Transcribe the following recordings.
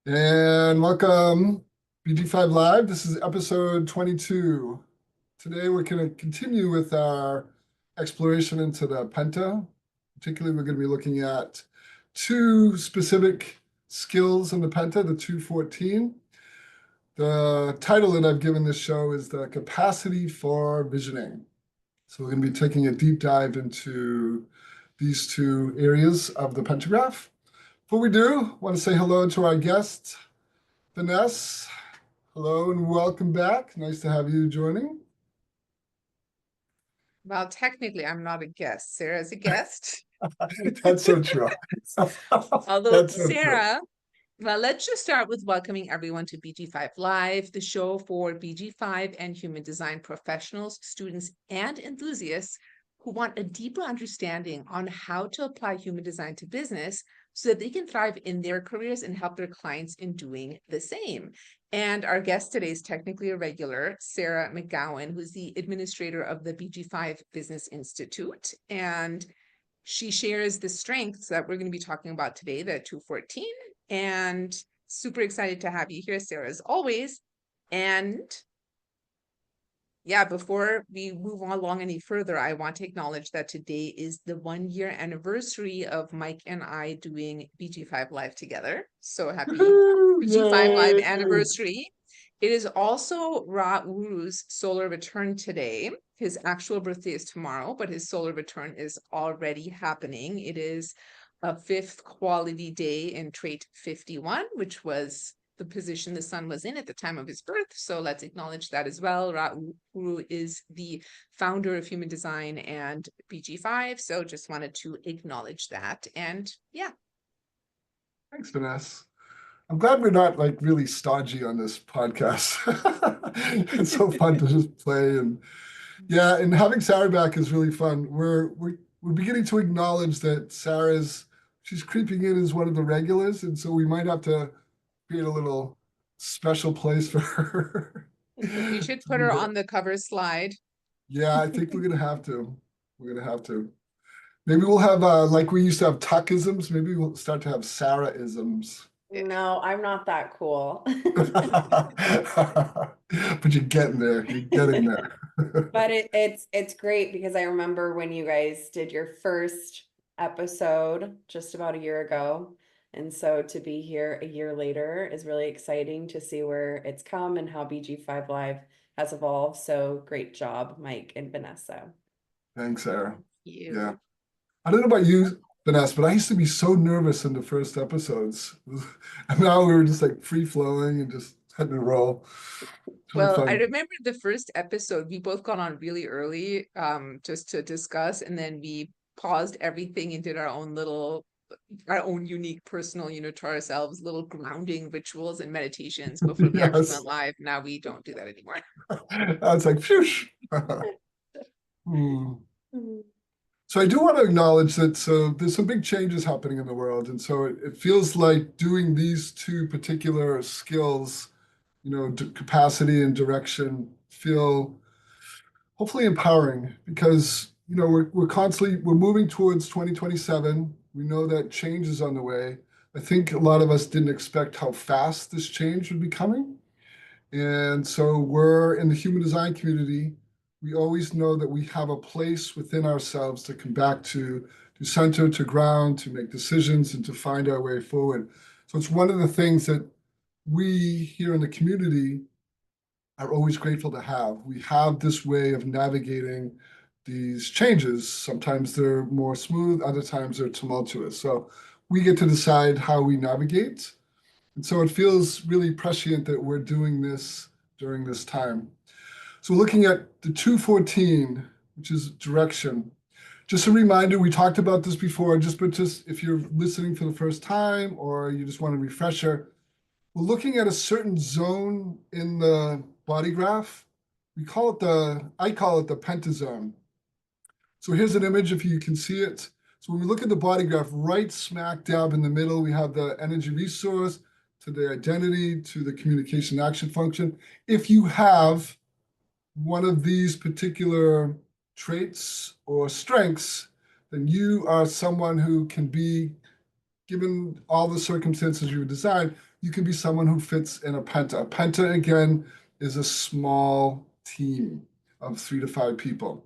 And welcome, BG5 Live. This is episode 22. Today we're going to continue with our exploration into the Penta. Particularly, we're going to be looking at two specific skills in the Penta, the 214. The title that I've given this show is the capacity for visioning. So we're going to be taking a deep dive into these two areas of the pentagraph. Before we do, I want to say hello to our guest, Vanessa. Hello and welcome back. Nice to have you joining. Well, technically, I'm not a guest. Sarah's a guest. That's so true. Although That's so true. Sarah, well, let's just start with welcoming everyone to BG5 Live, the show for BG5 and human design professionals, students, and enthusiasts who want a deeper understanding on how to apply human design to business so that they can thrive in their careers and help their clients in doing the same. And our guest today is technically a regular, Sarah McGowan, who's the administrator of the BG5 Business Institute. And she shares the strengths that we're going to be talking about today, the 214. And super excited to have you here, Sarah, as always. And yeah, before we move along any further, I want to acknowledge that today is the 1 year anniversary of Mike and I doing BG5 Live together. So happy BG5 Live anniversary. It is also Ra Uru's solar return today. His actual birthday is tomorrow, but his solar return is already happening. It is a fifth quality day in trait 51, which was the position the sun was in at the time of his birth. So let's acknowledge that as well. Ra Uru is the founder of human design and BG5. So just wanted to acknowledge that. And yeah. Thanks, Vanessa. I'm glad we're not like really stodgy on this podcast. It's so fun to just play and yeah, and having Sarah back is really fun. We're beginning to acknowledge that she's creeping in as one of the regulars, and so we might have to create a little special place for her. We should put her on the cover slide. Yeah, I think we're gonna have to. We're gonna have to. Maybe we'll have like we used to have Tuckisms. Maybe we'll start to have Sarah-isms. No, I'm not that cool. But you're getting there. You're getting there. But it's great because I remember when you guys did your first episode just about a year ago. And so to be here a year later is really exciting to see where it's come and how BG5 Live has evolved. So great job, Mike and Vanessa. Thanks, Sarah. Thank you. Yeah. I don't know about you, Vanessa, but I used to be so nervous in the first episodes. And now we were just like free flowing and just had to roll. Well, I remember the first episode, we both got on really early just to discuss, and then we paused everything and did our own unique personal, to ourselves, little grounding rituals and meditations before we actually went live. Now we don't do that anymore. I was like, phew. So I do want to acknowledge that there's some big changes happening in the world. And so it feels like doing these two particular skills, capacity and direction, feel hopefully empowering because, we're moving towards 2027. We know that change is on the way. I think a lot of us didn't expect how fast this change would be coming. And so we're in the human design community. We always know that we have a place within ourselves to come back to center, to ground, to make decisions, and to find our way forward. So it's one of the things that we here in the community are always grateful to have. We have this way of navigating these changes. Sometimes they're more smooth, other times they're tumultuous. So we get to decide how we navigate. And so it feels really prescient that we're doing this during this time. So looking at the 214, which is direction. Just a reminder, we talked about this before, but just if you're listening for the first time or you just want a refresher, we're looking at a certain zone in the body graph. I call it the pentazone. So here's an image if you can see it. So when we look at the body graph, right smack dab in the middle, we have the energy resource to the identity, to the communication action function. If you have one of these particular traits or strengths, then you are someone who can be, given all the circumstances you would design, you can be someone who fits in a penta. A penta, again, is a small team of 3 to 5 people.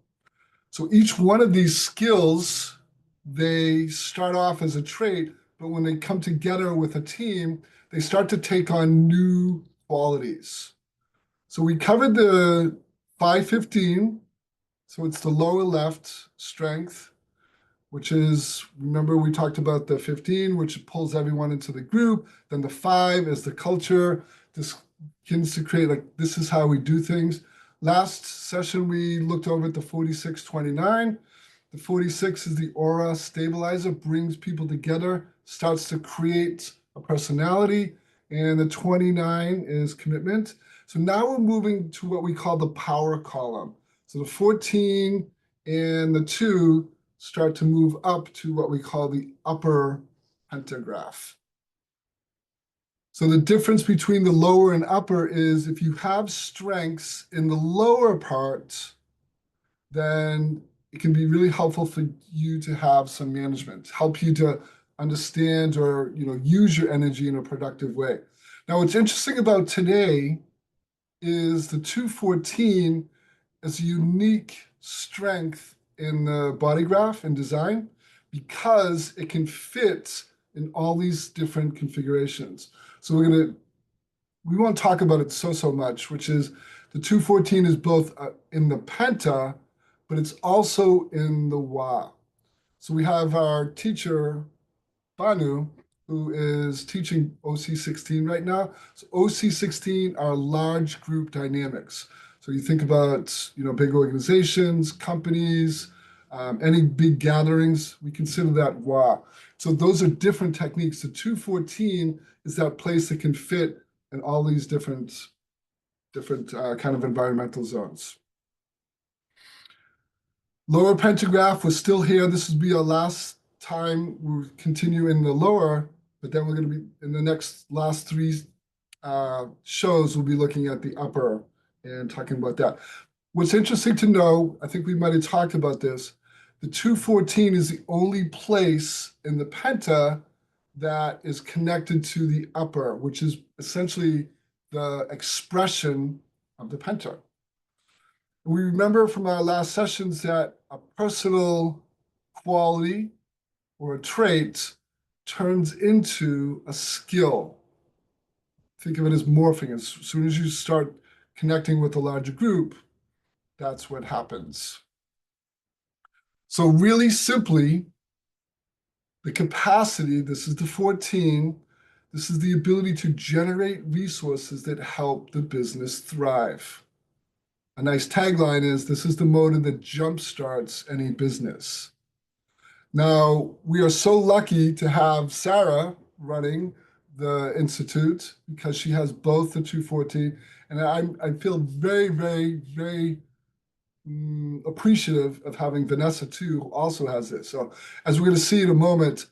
So each one of these skills, they start off as a trait, but when they come together with a team, they start to take on new qualities. So we covered the 515. So it's the lower left strength, which is, remember we talked about the 15, which pulls everyone into the group. Then the 5 is the culture. This begins to create, like, this is how we do things. Last session, we looked over at the 4629. The 46 is the aura stabilizer, brings people together, starts to create a personality. And the 29 is commitment. So now we're moving to what we call the power column. So the 14 and the 2 start to move up to what we call the upper pentagraph. So the difference between the lower and upper is if you have strengths in the lower part, then it can be really helpful for you to have some management, help you to understand or use your energy in a productive way. Now, what's interesting about today is the 214 is a unique strength in the body graph and design because it can fit in all these different configurations. So we won't talk about it so much, which is the 214 is both in the penta, but it's also in the wa. So we have our teacher, Banu, who is teaching OC16 right now. So OC16 are large group dynamics. So you think about, big organizations, companies, any big gatherings, we consider that wa. So those are different techniques. The 214 is that place that can fit in all these different kind of environmental zones. Lower pentagraph was still here. This will be our last time. We'll continue in the lower, but then we're going to be in the last 3 shows, we'll be looking at the upper and talking about that. What's interesting to know, I think we might have talked about this, the 214 is the only place in the penta that is connected to the upper, which is essentially the expression of the penta. We remember from our last sessions that a personal quality or a trait turns into a skill. Think of it as morphing. As soon as you start connecting with a larger group, that's what happens. So really simply, the capacity, this is the 14, this is the ability to generate resources that help the business thrive. A nice tagline is, this is the motor that jumpstarts any business. Now, we are so lucky to have Sarah running the Institute because she has both the 214. And I feel very, very, very appreciative of having Vanessa too, who also has this. So as we're going to see in a moment,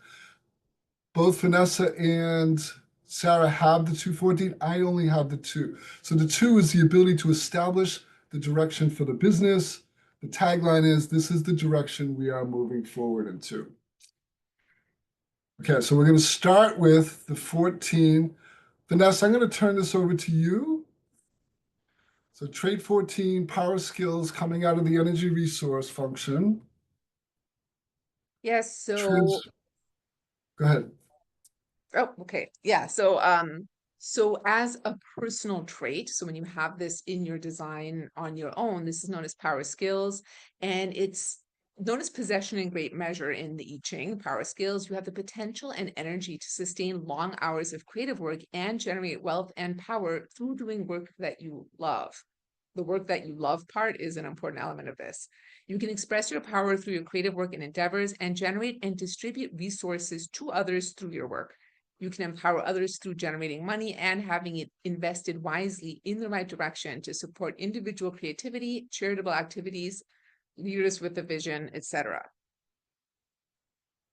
both Vanessa and Sarah have the 214. I only have the 2. So the 2 is the ability to establish the direction for the business. The tagline is, this is the direction we are moving forward into. Okay, so we're going to start with the 14. Vanessa, I'm going to turn this over to you. So trait 14, power skills coming out of the energy resource function. Yes, so go ahead. Oh, okay. Yeah. So as a personal trait, so when you have this in your design on your own, this is known as power skills, and it's known as possession in great measure in the I Ching. Power skills, you have the potential and energy to sustain long hours of creative work and generate wealth and power through doing work that you love. The work that you love part is an important element of this. You can express your power through your creative work and endeavors and generate and distribute resources to others through your work. You can empower others through generating money and having it invested wisely in the right direction to support individual creativity, charitable activities, leaders with a vision, etc.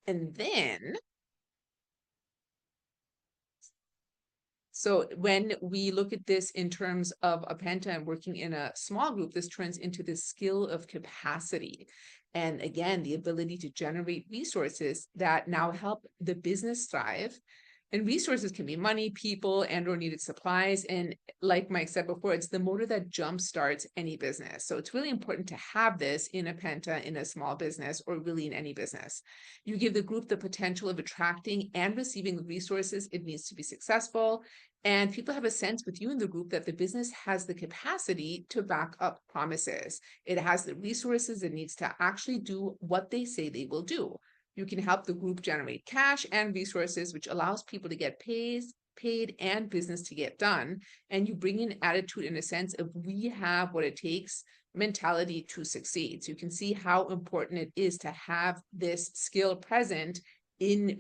And then, so when we look at this in terms of a penta and working in a small group, this turns into the skill of capacity. And again, the ability to generate resources that now help the business thrive. And resources can be money, people, and or needed supplies. And like Mike said before, it's the motor that jumpstarts any business. So it's really important to have this in a Penta, in a small business, or really in any business. You give the group the potential of attracting and receiving the resources it needs to be successful. And people have a sense with you in the group that the business has the capacity to back up promises. It has the resources it needs to actually do what they say they will do. You can help the group generate cash and resources, which allows people to get paid and business to get done. And you bring in attitude in a sense of we have what it takes mentality to succeed. So you can see how important it is to have this skill present in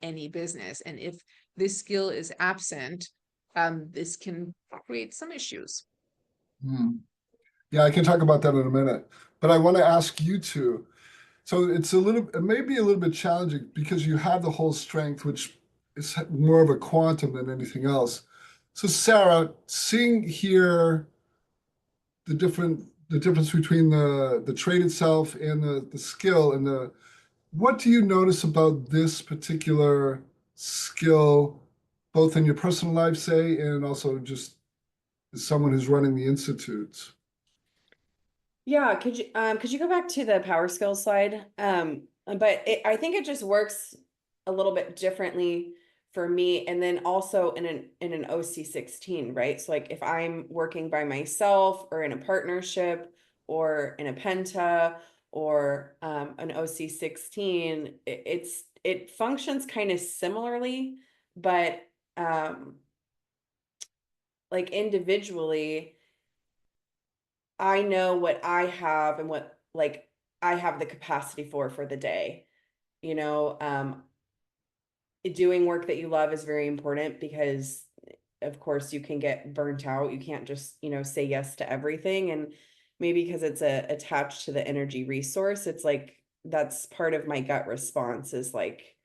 any business. And if this skill is absent, this can create some issues. Yeah, I can talk about that in a minute, but I want to ask you two. So it may be a little bit challenging because you have the whole strength, which is more of a quantum than anything else. So Sarah, seeing here the difference between the trait itself and the skill and what do you notice about this particular skill, both in your personal life, say, and also just as someone who's running the institutes? Yeah, could you go back to the power skills slide? I think it just works a little bit differently for me, and then also in an OC16, right? So like if I'm working by myself or in a partnership or in a Penta or an OC16, it functions kind of similarly, but like individually, I know what I have and what like I have the capacity for the day. You know, doing work that you love is very important because of course you can get burnt out. You can't just, say yes to everything. And maybe because it's attached to the energy resource, it's like that's part of my gut response is like,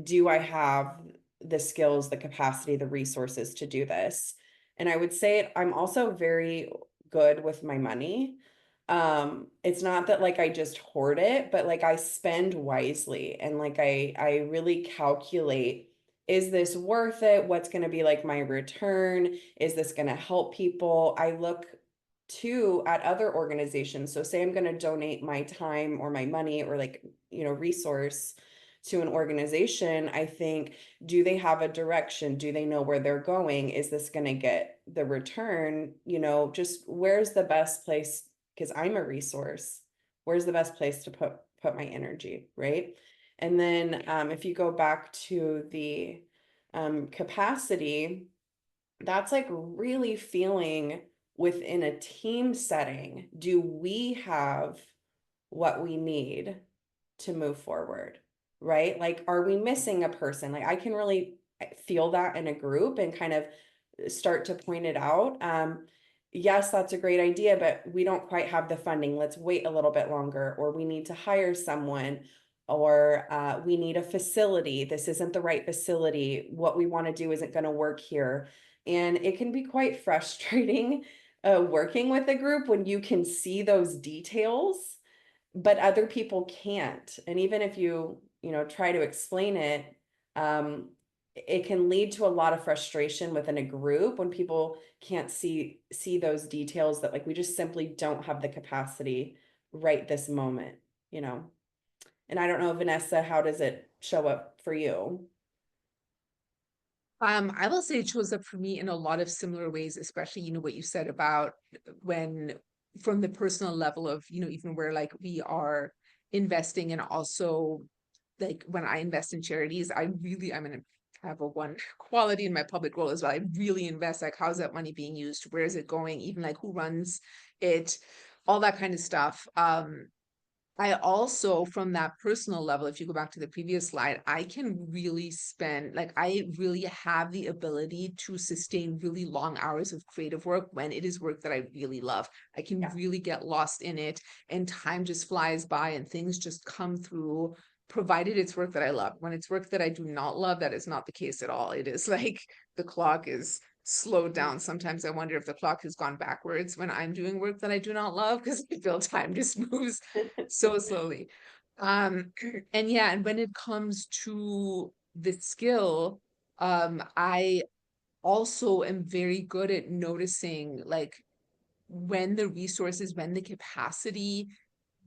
do I have the skills, the capacity, the resources to do this? And I would say I'm also very good with my money. It's not that like I just hoard it, but like I spend wisely and like I really calculate, is this worth it? What's going to be like my return? Is this going to help people? I look too at other organizations. So say I'm going to donate my time or my money or like, resource to an organization, I think, do they have a direction? Do they know where they're going? Is this going to get the return? Just where's the best place? Because I'm a resource. Where's the best place to put my energy, right? And then if you go back to the capacity, that's like really feeling within a team setting, do we have what we need to move forward? Right? Like, are we missing a person? Like, I can really feel that in a group and kind of start to point it out. Yes, that's a great idea, but we don't quite have the funding. Let's wait a little bit longer, or we need to hire someone, or we need a facility. This isn't the right facility. What we want to do isn't going to work here. And it can be quite frustrating working with a group when you can see those details, but other people can't. And even if you try to explain it, it can lead to a lot of frustration within a group when people can't see those details that like we just simply don't have the capacity right this moment. And I don't know, Vanessa, how does it show up for you? I will say it shows up for me in a lot of similar ways, especially, what you said about when from the personal level of, even where like we are investing, and also like when I invest in charities, I'm gonna have a one quality in my public role as well. I really invest, like, how's that money being used? Where is it going? Even like who runs it, all that kind of stuff. I also, from that personal level, if you go back to the previous slide, I can really spend, like, I really have the ability to sustain really long hours of creative work when it is work that I really love. I can really get lost in it, and time just flies by and things just come through, provided it's work that I love. When it's work that I do not love, that is not the case at all. It is like the clock is slowed down. Sometimes I wonder if the clock has gone backwards when I'm doing work that I do not love, because I feel time just moves so slowly. And yeah, and when it comes to the skill, I also am very good at noticing like when the resources, when the capacity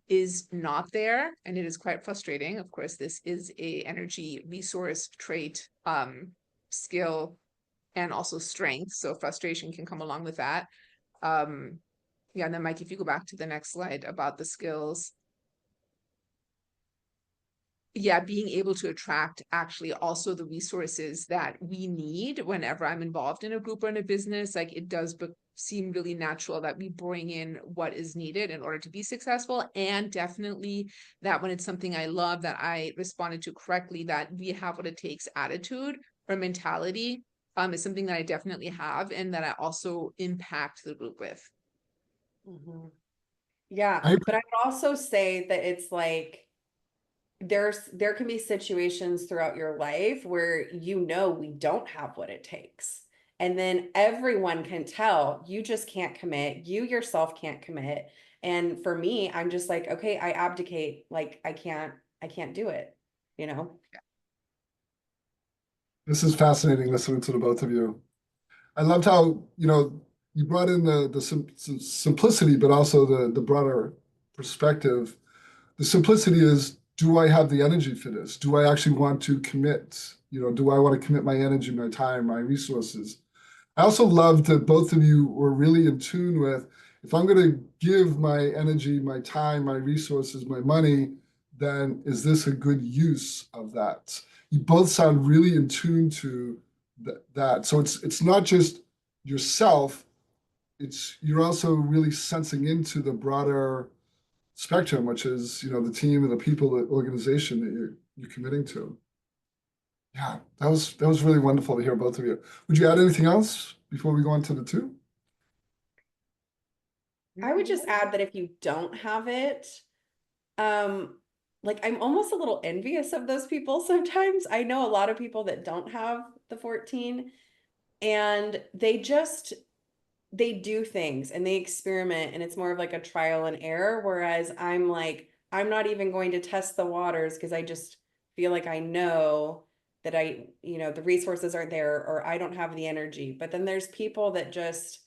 is not there, and it is quite frustrating. Of course, this is a energy resource trait, skill, and also strength. So frustration can come along with that. Yeah, and then Mike, if you go back to the next slide about the skills. Yeah, being able to attract actually also the resources that we need whenever I'm involved in a group or in a business. Like it does seem really natural that we bring in what is needed in order to be successful. And definitely that when it's something I love, that I responded to correctly, that we have what it takes attitude or mentality is something that I definitely have and that I also impact the group with. Mhm. Yeah, I but I would also say that it's like there can be situations throughout your life where we don't have what it takes. And then everyone can tell you just can't commit, you yourself can't commit. And for me, I'm just like, okay, I abdicate, like I can't do it, you know? This is fascinating listening to the both of you. I loved how, you brought in the simplicity, but also the broader perspective. The simplicity is, do I have the energy for this? Do I actually want to commit? Do I want to commit my energy, my time, my resources? I also love that both of you were really in tune with, if I'm going to give my energy, my time, my resources, my money, then is this a good use of that? You both sound really in tune to that. So it's not just yourself, it's you're also really sensing into the broader spectrum, which is, the team and the people, the organization that you're committing to. Yeah, that was really wonderful to hear both of you. Would you add anything else before we go on to the two? I would just add that if you don't have it, um, like I'm almost a little envious of those people sometimes. I know a lot of people that don't have the 14 and they do things and they experiment and it's more of like a trial and error. Whereas I'm like, I'm not even going to test the waters because I just feel like I know that the resources aren't there or I don't have the energy. But then there's people that just,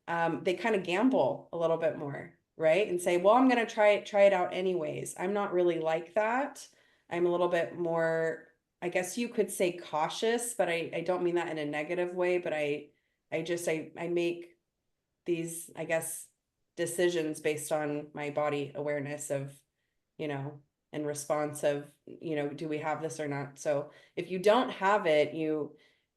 they kind of gamble a little bit more, right? And say, well, I'm going to try it out anyways. I'm not really like that. I'm a little bit more, I guess you could say cautious, but I don't mean that in a negative way, but I make these, I guess, decisions based on my body awareness of, you know, in response of, do we have this or not? So if you don't have it, you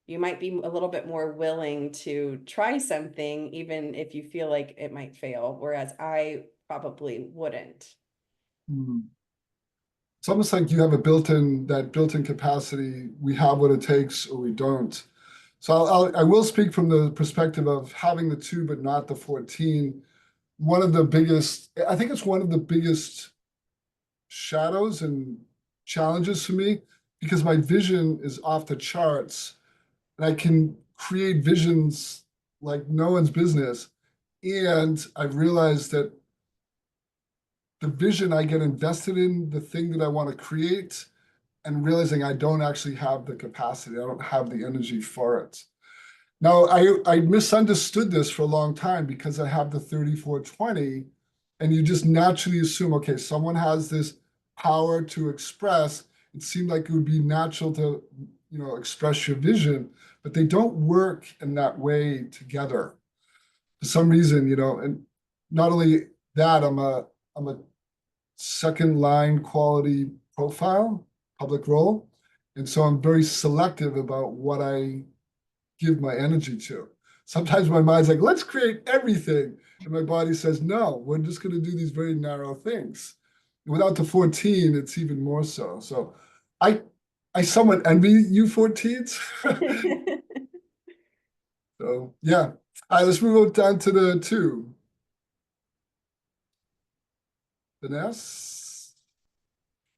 might be a little bit more willing to try something, even if you feel like it might fail, whereas I probably wouldn't. Hmm. It's almost like you have that built-in capacity. We have what it takes, or we don't. So I will speak from the perspective of having the two, but not the 14. I think it's one of the biggest shadows and challenges for me because my vision is off the charts and I can create visions like no one's business. And I've realized that the vision I get invested in, the thing that I want to create, and realizing I don't actually have the capacity, I don't have the energy for it. Now, I misunderstood this for a long time because I have the 3420, and you just naturally assume, okay, someone has this power to express. It seemed like it would be natural to, express your vision, but they don't work in that way together for some reason, and not only that, I'm a second line quality profile, public role. And so I'm very selective about what I give my energy to. Sometimes my mind's like, let's create everything. And my body says, no, we're just going to do these very narrow things. Without the 14, it's even more so. So I I somewhat envy you 14s. So yeah. All right, let's move on down to the two. Vanessa.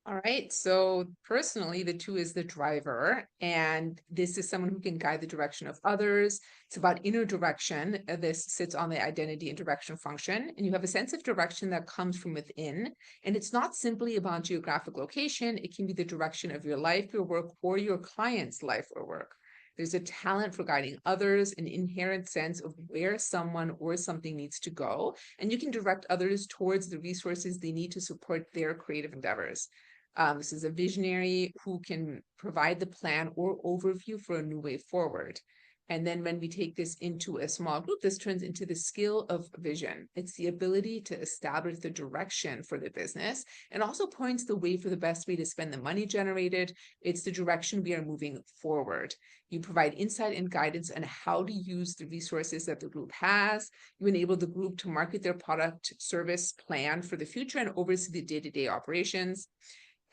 All right, so personally, the two is the driver, and this is someone who can guide the direction of others. It's about inner direction. This sits on the identity and direction function, and you have a sense of direction that comes from within. And it's not simply about geographic location, it can be the direction of your life, your work, or your client's life or work. There's a talent for guiding others, an inherent sense of where someone or something needs to go, and you can direct others towards the resources they need to support their creative endeavors. This is a visionary who can provide the plan or overview for a new way forward. And then when we take this into a small group, this turns into the skill of vision. It's the ability to establish the direction for the business and also points the way for the best way to spend the money generated. It's the direction we are moving forward. You provide insight and guidance on how to use the resources that the group has. You enable the group to market their product, service, plan for the future, and oversee the day-to-day operations.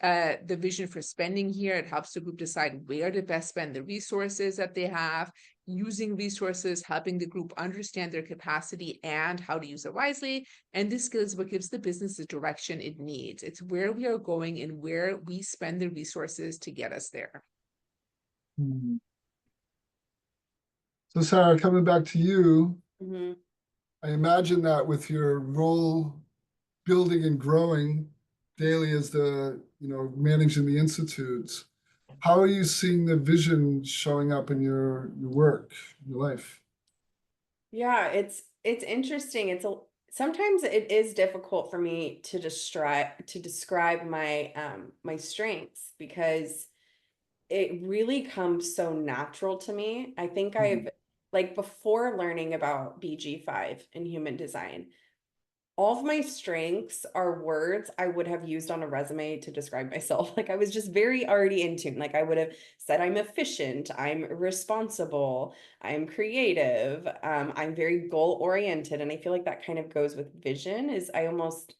The vision for spending here, it helps the group decide where to best spend the resources that they have, using resources, helping the group understand their capacity and how to use it wisely. And this skill is what gives the business the direction it needs. It's where we are going and where we spend the resources to get us there. Hmm. So Sarah, coming back to you, Mhm. I imagine that with your role building and growing daily as managing the institutes, how are you seeing the vision showing up in your work, your life? Yeah, it's interesting. Sometimes it is difficult for me to describe my my strengths because it really comes so natural to me. I think Mhm. I've like before learning about BG5 in human design, all of my strengths are words I would have used on a resume to describe myself. Like I was just very already in tune. Like I would have said, I'm efficient, I'm responsible, I'm creative, I'm very goal oriented. And I feel like that kind of goes with vision is I almost,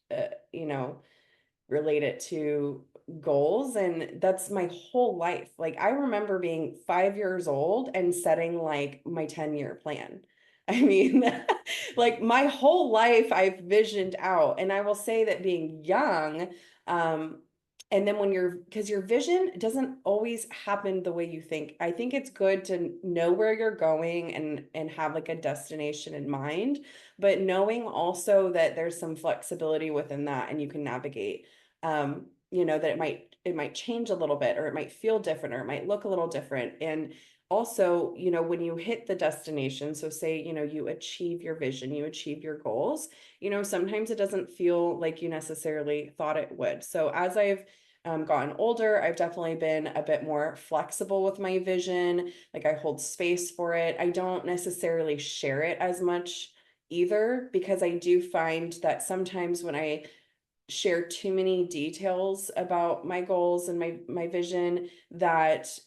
relate it to goals. And that's my whole life. Like I remember being 5 years old and setting like my 10-year plan. I mean, like my whole life I've visioned out. And I will say that being young, and then because your vision doesn't always happen the way you think. I think it's good to know where you're going and have like a destination in mind, but knowing also that there's some flexibility within that and you can navigate. That it might change a little bit or it might feel different or it might look a little different. And also, when you hit the destination, so say, you achieve your vision, you achieve your goals, sometimes it doesn't feel like you necessarily thought it would. So as I've gotten older, I've definitely been a bit more flexible with my vision. Like I hold space for it. I don't necessarily share it as much either, because I do find that sometimes when I share too many details about my goals and my vision, that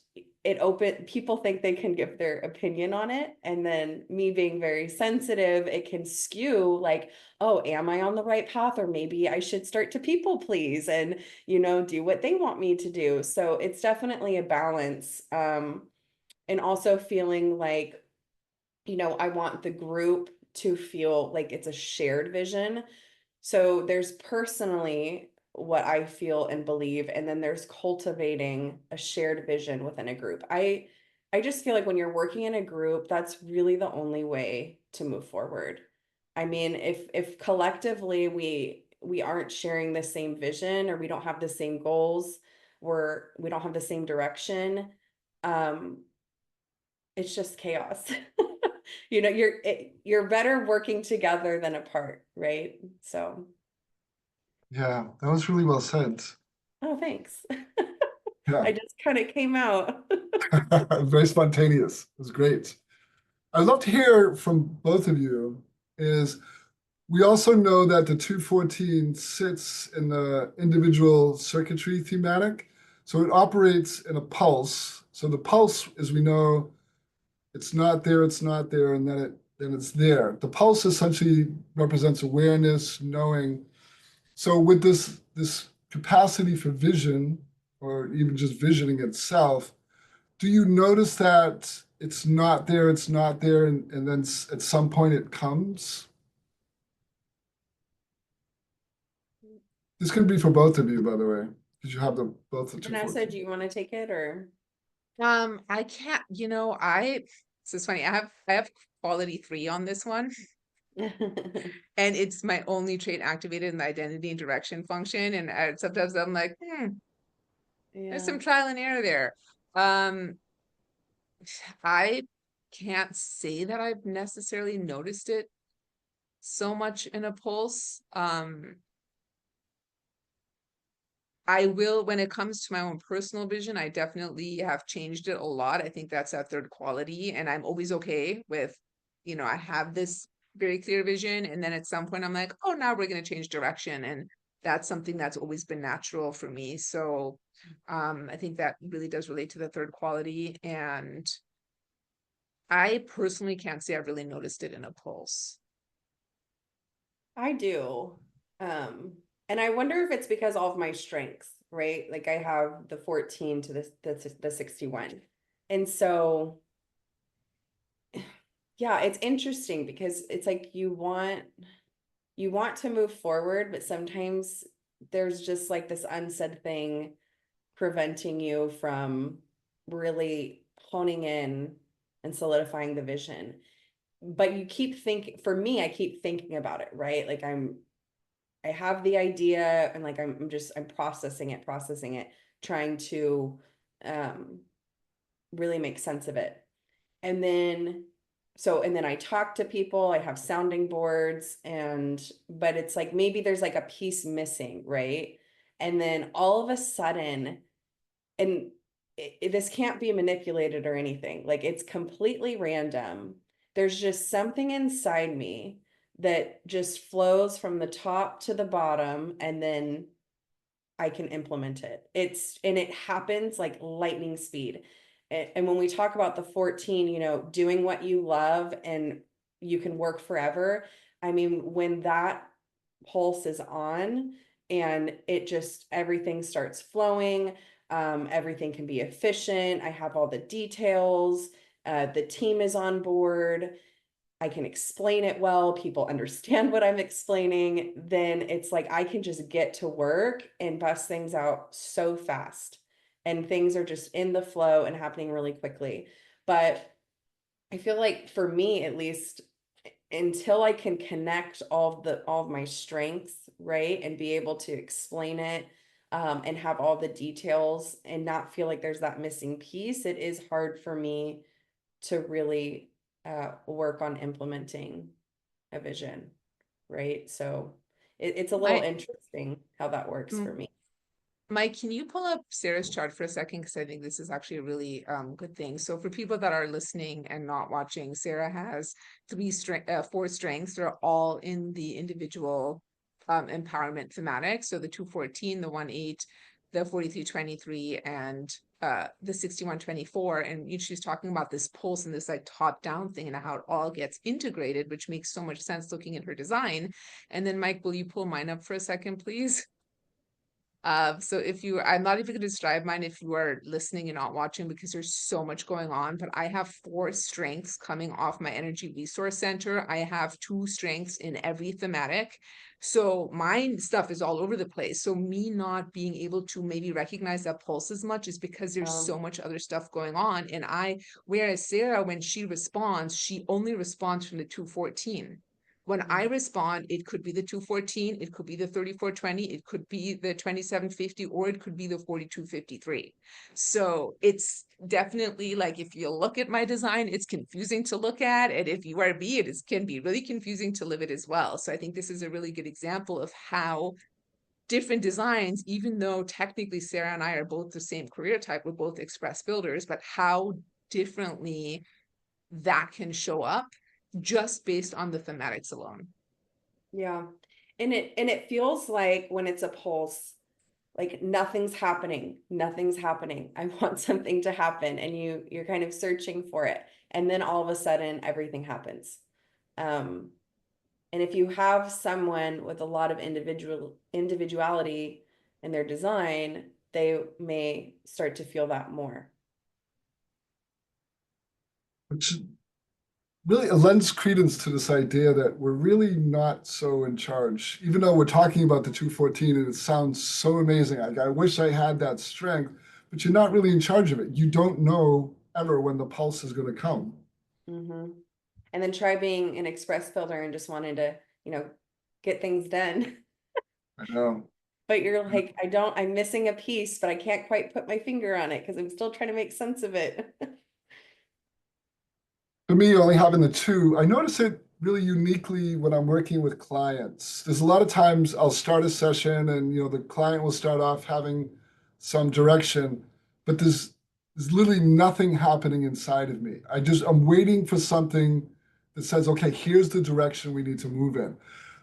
people think they can give their opinion on it, and then me being very sensitive, it can skew like, oh, am I on the right path, or maybe I should start to people please and do what they want me to do. So it's definitely a balance, and also feeling like I want the group to feel like it's a shared vision. So there's personally what I feel and believe, and then there's cultivating a shared vision within a group. I just feel like when you're working in a group, that's really the only way to move forward. I mean, if collectively we aren't sharing the same vision or we don't have the same goals, we don't have the same direction, um, it's just chaos. You're better working together than apart, right? So. Yeah, that was really well said. Oh, thanks. Yeah, I just kind of came out. very spontaneous. It was great. I'd love to hear from both of you is we also know that the 214 sits in the individual circuitry thematic. So it operates in a pulse. So the pulse, as we know, it's not there, and then it's there. The pulse essentially represents awareness, knowing. So with this capacity for vision, or even just visioning itself, do you notice that it's not there, and then at some point it comes? This could be for both of you, by the way, because you have both the Vanessa, 214. do you want to take it or? I can't, this is funny. I have quality 3 on this one, and it's my only trait activated in the identity and direction function. And sometimes I'm like, there's Yeah. some trial and error there. Um, I can't say that I've necessarily noticed it so much in a pulse. I will, when it comes to my own personal vision, I definitely have changed it a lot. I think that's that third quality, and I'm always okay with, I have this very clear vision, and then at some point I'm like, oh, now we're going to change direction, and that's something that's always been natural for me. So, I think that really does relate to the third quality, and I personally can't say I've really noticed it in a pulse. I do. And I wonder if it's because all of my strengths, right? Like I have the 14 to the 61. And so yeah, it's interesting because it's like you want to move forward, but sometimes there's just like this unsaid thing preventing you from really honing in and solidifying the vision. But you keep thinking, for me, I keep thinking about it, right? Like I have the idea and like I'm processing it, trying to really make sense of it. And then and then I talk to people, I have sounding boards, but it's like maybe there's like a piece missing, right? And then all of a sudden, and this can't be manipulated or anything, like it's completely random. There's just something inside me that just flows from the top to the bottom, and then I can implement it. And it happens like lightning speed. And when we talk about the 14, doing what you love and you can work forever. I mean, when that pulse is on and everything starts flowing, everything can be efficient. I have all the details. The team is on board. I can explain it well, people understand what I'm explaining, then it's like I can just get to work and bust things out so fast. And things are just in the flow and happening really quickly. But I feel like for me, at least, until I can connect all of my strengths, right, and be able to explain it, and have all the details and not feel like there's that missing piece, it is hard for me to really work on implementing a vision, right? So it's a little My, interesting how that works for me. Mike, can you pull up Sarah's chart for a second? Because I think this is actually a really good thing. So for people that are listening and not watching, Sarah has four strengths. They're all in the individual empowerment thematic. So the 214, the 18, the 4323, and the 6124. And she's talking about this pulse and this like top down thing and how it all gets integrated, which makes so much sense looking at her design. And then Mike, will you pull mine up for a second, please? So I'm not even going to describe mine if you are listening and not watching because there's so much going on, but I have four strengths coming off my energy resource center. I have two strengths in every thematic. So my stuff is all over the place. So me not being able to maybe recognize that pulse as much is because there's so much other stuff going on. And whereas Sarah, when she responds, she only responds from the 214. When I respond, it could be the 214, it could be the 3420, it could be the 2750, or it could be the 4253. So it's definitely like if you look at my design, it's confusing to look at. And if you are me, can be really confusing to live it as well. So I think this is a really good example of how different designs, even though technically Sarah and I are both the same career type, we're both express builders, but how differently that can show up just based on the thematics alone. Yeah. And it feels like when it's a pulse, like nothing's happening. Nothing's happening. I want something to happen. And you're kind of searching for it. And then all of a sudden everything happens. And if you have someone with a lot of individuality in their design, they may start to feel that more. Which really lends credence to this idea that we're really not so in charge, even though we're talking about the 214 and it sounds so amazing. Like, I wish I had that strength, but you're not really in charge of it. You don't know ever when the pulse is going to come. Mm-hmm. And then try being an express builder and just wanting to, get things done. I know. But you're like, I'm missing a piece, but I can't quite put my finger on it because I'm still trying to make sense of it. For me, only having the two, I notice it really uniquely when I'm working with clients. There's a lot of times I'll start a session and the client will start off having some direction, but there's literally nothing happening inside of me. I'm waiting for something that says, okay, here's the direction we need to move in.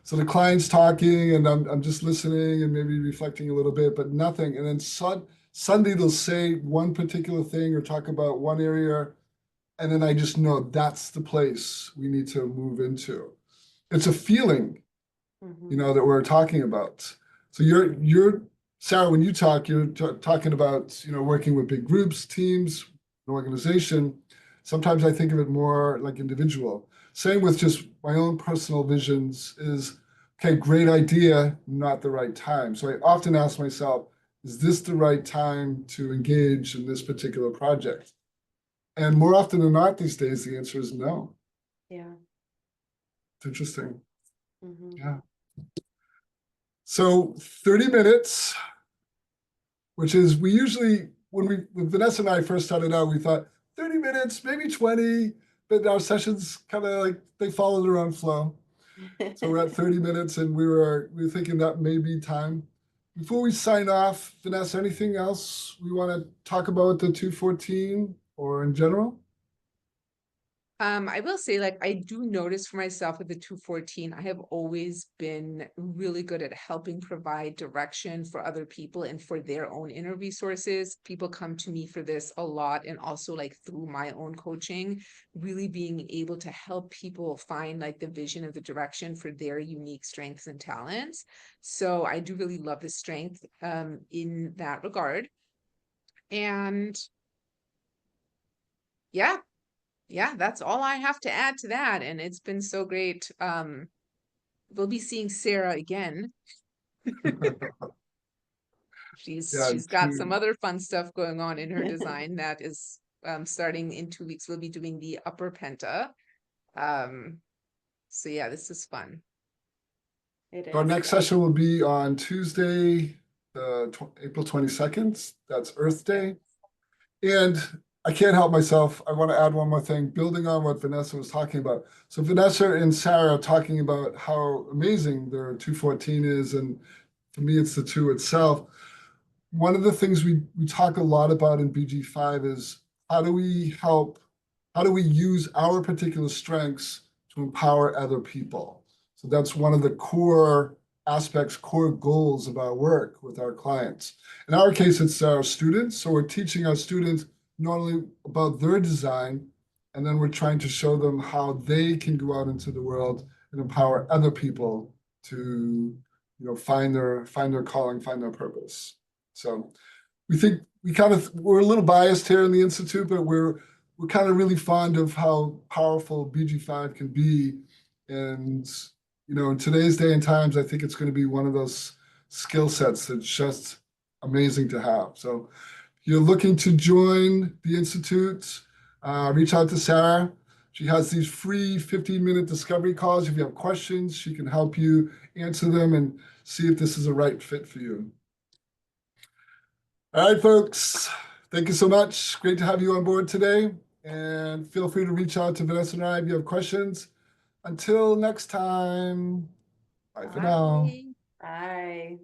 So the client's talking and I'm just listening and maybe reflecting a little bit, but nothing. And then suddenly they'll say one particular thing or talk about one area, and then I just know that's the place we need to move into. It's a feeling, that we're talking about. So you're Sarah, when you talk, you're talking about, working with big groups, teams, an organization. Sometimes I think of it more like individual. Same with just my own personal visions is, okay, great idea, not the right time. So I often ask myself, is this the right time to engage in this particular project? And more often than not these days, the answer is no. Yeah. It's interesting. Mhm. Yeah. So 30 minutes, which is we usually, when Vanessa and I first started out, we thought 30 minutes, maybe 20, but our sessions kind of like they followed their own flow. So we're at 30 minutes and we were thinking that may be time. Before we sign off, Vanessa, anything else we want to talk about the 214 or in general? I will say, like, I do notice for myself with the 214, I have always been really good at helping provide direction for other people and for their own inner resources. People come to me for this a lot, and also like through my own coaching, really being able to help people find like the vision of the direction for their unique strengths and talents. So I do really love the strength in that regard. And yeah, that's all I have to add to that. And it's been so great. We'll be seeing Sarah again. Yeah, She's got some other fun stuff going on in her design that is starting in 2 weeks. We'll be doing the upper penta. So yeah, this is fun. It our is next fun. session will be on Tuesday, April 22nd. That's Earth Day. And I can't help myself. I want to add one more thing, building on what Vanessa was talking about. So Vanessa and Sarah are talking about how amazing their 214 is, and for me, it's the two itself. One of the things we talk a lot about in BG5 is how do we use our particular strengths to empower other people? So that's one of the core aspects, core goals of our work with our clients. In our case, it's our students. So we're teaching our students not only about their design, and then we're trying to show them how they can go out into the world and empower other people to, find their calling, find their purpose. So we think we're a little biased here in the Institute, but we're kind of really fond of how powerful BG5 can be. And, in today's day and times, I think it's going to be one of those skill sets that's just amazing to have. So if you're looking to join the Institute, reach out to Sarah. She has these free 15-minute discovery calls. If you have questions, she can help you answer them and see if this is a right fit for you. All right, folks. Thank you so much. Great to have you on board today. And feel free to reach out to Vanessa and I if you have questions. Until next time, bye for now. Bye. Bye.